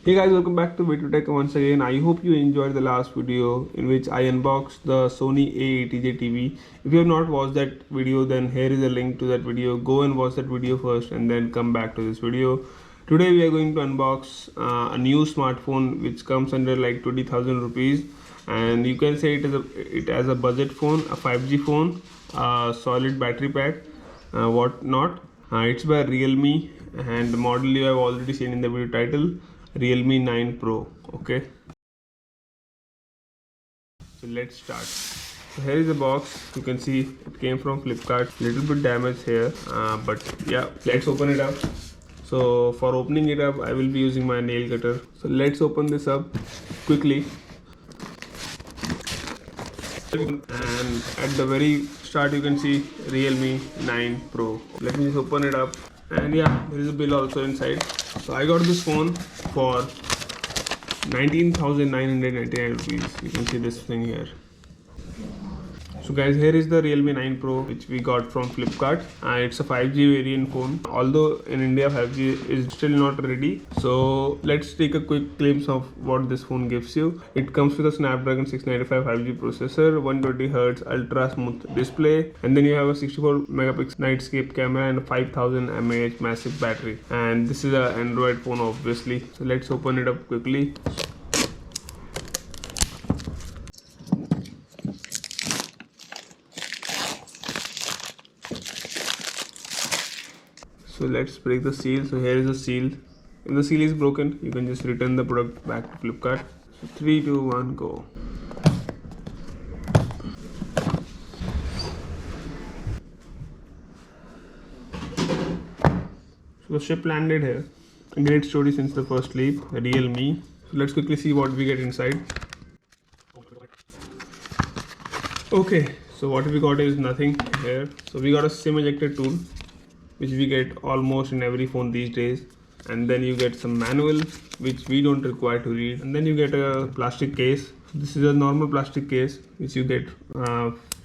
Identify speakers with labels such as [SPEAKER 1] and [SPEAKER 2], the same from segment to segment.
[SPEAKER 1] Hey guys, welcome back to Way2Tech once again. I hope you enjoyed the last video in which I unboxed the Sony A80J TV. If you have not watched that video, then here is a link to that video. Go and watch that video first and then come back to this video. Today we are going to unbox a new smartphone which comes under like 20,000 rupees, and you can say it as a budget phone, a 5G phone, a solid battery pack, what not. It's by Realme, and the model you have already seen in the video title, Realme 9 Pro. Okay, so let's start. So here is the box. You can see it came from Flipkart. Little bit damaged here, but yeah, let's open it up. So for opening it up, I will be using my nail cutter. So let's open this up quickly. And at the very start, you can see Realme 9 Pro. Let me just open it up. And yeah, there is a bill also inside. So I got this phone for 19,999 rupees. You can see this thing here. So guys, here is the Realme 9 Pro which we got from Flipkart. It's a 5G variant phone. Although in India 5G is still not ready. So let's take a quick glimpse of what this phone gives you. It comes with a Snapdragon 695 5G processor, 120Hz ultra smooth display, and then you have a 64 megapixel nightscape camera and a 5000 mAh massive battery. And this is an Android phone obviously. So let's open it up quickly. So let's break the seal. So here is the seal. If the seal is broken, you can just return the product back to Flipkart. So 3, 2, 1, go. So the ship landed here. A great story since the first leap. Realme. So let's quickly see what we get inside. Okay, so what we got is nothing here. So we got a SIM ejector tool, which we get almost in every phone these days, and then you get some manual which we don't require to read, and then you get a plastic case. This is a normal plastic case which you get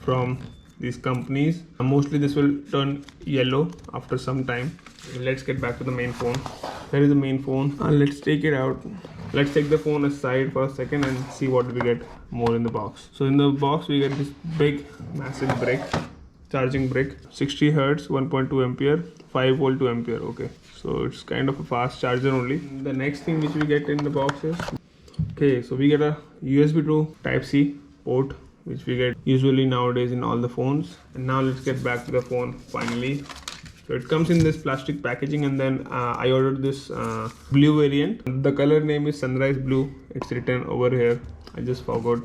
[SPEAKER 1] from these companies. Mostly this will turn yellow after some time. Let's get back to the main phone. Here is the main phone. Let's take it out. Let's take the phone aside for a second and see what we get more in the box. So in the box we get this big massive brick, charging brick, 60 Hz, 1.2 ampere, 5 volt to ampere. Okay, so it's kind of a fast charger only. The next thing which we get in the box is, okay, so we get a USB to Type C port, which we get usually nowadays in all the phones. And now let's get back to the phone finally. So it comes in this plastic packaging, and then I ordered this blue variant. The color name is Sunrise Blue. It's written over here. I just forgot.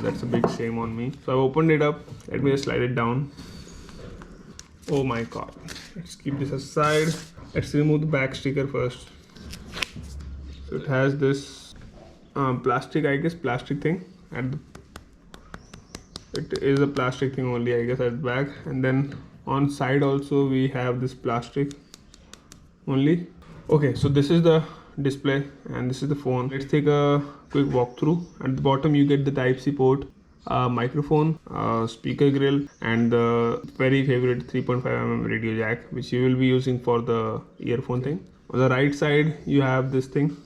[SPEAKER 1] That's a big shame on me. So I opened it up. Let me just slide it down. Oh my god. Let's keep this aside. Let's remove the back sticker first. So it has this plastic, I guess, plastic thing. And it is a plastic thing only, I guess, at the back. And then on side also we have this plastic only. Okay, so this is the display and this is the phone. Let's take a quick walkthrough. At the bottom you get the Type C port, microphone, speaker grill, and the very favorite 3.5mm radio jack, which you will be using for the earphone thing. On the right side you have this thing.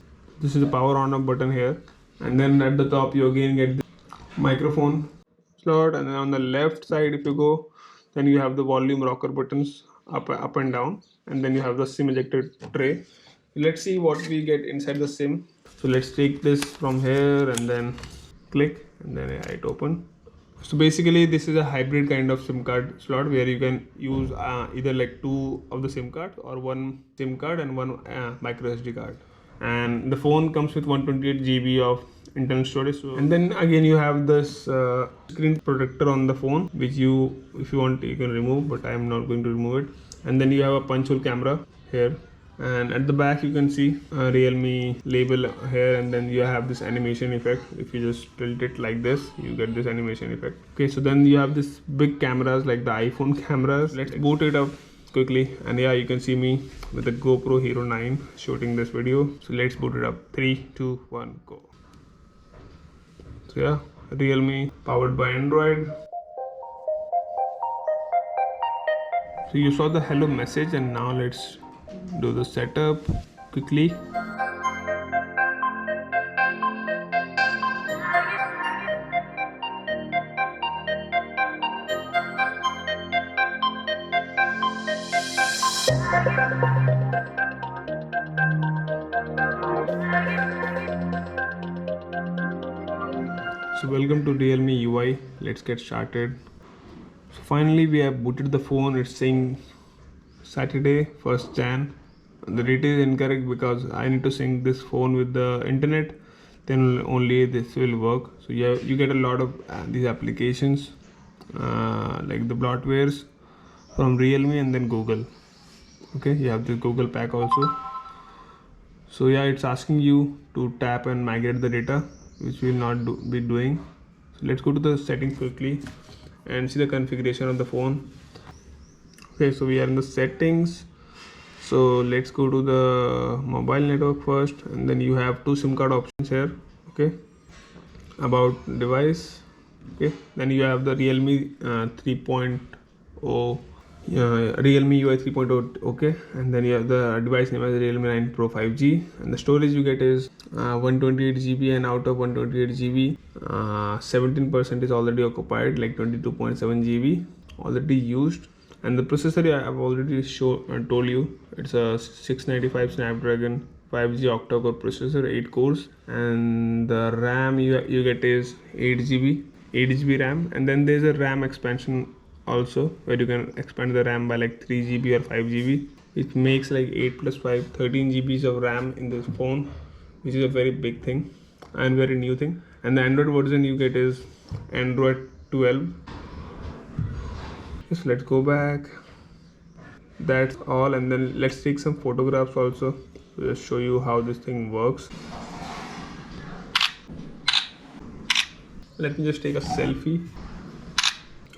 [SPEAKER 1] This is the power on off button here, and then at the top you again get the microphone slot, and then on the left side if you go, then you have the volume rocker buttons up and down, and then you have the SIM ejector tray. Let's see what we get inside the SIM. So let's take this from here and then click, and then it open. So basically this is a hybrid kind of SIM card slot where you can use either like 2 of the SIM cards or 1 SIM card and 1 micro SD card. And the phone comes with 128 GB of internal storage. So, and then again you have this screen protector on the phone, which you, if you want, you can remove, but I am not going to remove it. And then you have a punch hole camera here, and at the back you can see a Realme label here, and then you have this animation effect. If you just tilt it like this, you get this animation effect. Okay, so then you have this big cameras like the iPhone cameras. Let's boot it up quickly, and yeah, you can see me with the GoPro Hero 9 shooting this video. So let's boot it up. 3, 2, 1, go. So yeah, Realme powered by Android. So you saw the hello message, and now let's do the setup quickly. So welcome to Realme UI. Let's get started. So finally we have booted the phone. It's saying Saturday 1st Jan. The date is incorrect because I need to sync this phone with the internet. Then only this will work. So you get a lot of these applications like the bloatwares from Realme and then Google. Okay, you have the Google pack also. So yeah, it's asking you to tap and migrate the data, which we will not be doing. So let's go to the settings quickly and see the configuration of the phone. Okay, so we are in the settings. So let's go to the mobile network first, and then you have two SIM card options here. Okay, about device. Okay, then you have the Realme 3.0. Realme UI 3.0. Okay, and then you have the device name as Realme 9 Pro 5G, and the storage you get is 128 GB, and out of 128 GB, 17% is already occupied, like 22.7 GB already used. And the processor I have already told you, it's a 695 Snapdragon 5G octa-core processor, 8 cores, and the RAM you get is 8 GB RAM, and then there's a RAM expansion also where you can expand the RAM by like 3 GB or 5 GB, which makes like 8 plus 5 13 GBs of RAM in this phone, which is a very big thing and very new thing. And the Android version you get is Android 12. So let's go back. That's all, and then let's take some photographs also to just show you how this thing works. Let me just take a selfie.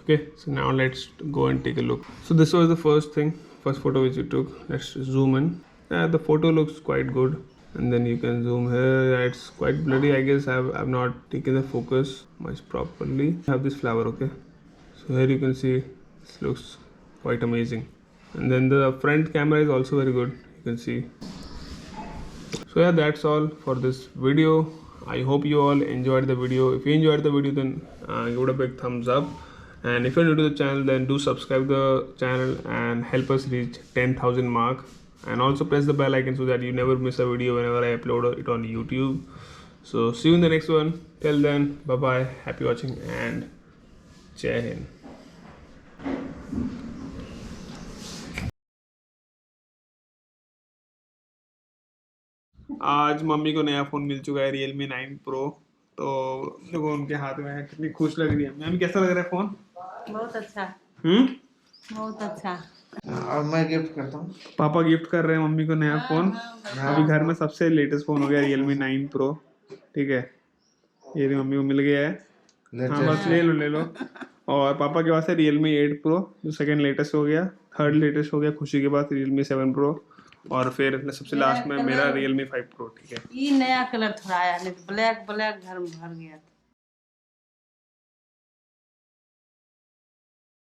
[SPEAKER 1] Okay, so now let's go and take a look. So this was the first photo which you took. Let's zoom in. The photo looks quite good, and then you can zoom here. Yeah, it's quite blurry. I guess I've not taken the focus much properly. I have this flower. Okay, so here you can see this looks quite amazing, and then the front camera is also very good. You can see. So yeah, that's all for this video. I hope you all enjoyed the video. If you enjoyed the video, then give it a big thumbs up. And if you're new to the channel, then do subscribe the channel and help us reach 10,000 mark. And also press the bell icon so that you never miss a video whenever I upload it on YouTube. So see you in the next one. Till then, bye bye. Happy watching and Jai Hind. आज mummy को नया phone मिल चुका है Realme 9 Pro. तो देखो उनके हाथ में है, कितनी खुश लग रही है. मैम कैसा लग रहा है फोन?
[SPEAKER 2] बहुत अच्छा। बहुत अच्छा।
[SPEAKER 3] और मैं गिफ्ट करता हूँ.
[SPEAKER 1] पापा गिफ्ट कर रहे हैं मम्मी को नया फोन. अभी घर में सबसे लेटेस्ट फोन हो गया Realme 9 Pro. ठीक है, ये भी मम्मी को मिल गया है. हाँ बस ले लो. और पापा के पास है Realme 8 Pro जो सेकंड लेटेस्ट हो गया. थर्ड लेटेस्ट हो गया खुशी के बाद Realme 7 Pro. और फिर सबसे लास्ट में मेरा Realme 5 Pro. ठीक है,
[SPEAKER 2] ये नया कलर थोड़ा आया, नहीं ब्लैक घर में भर गया था.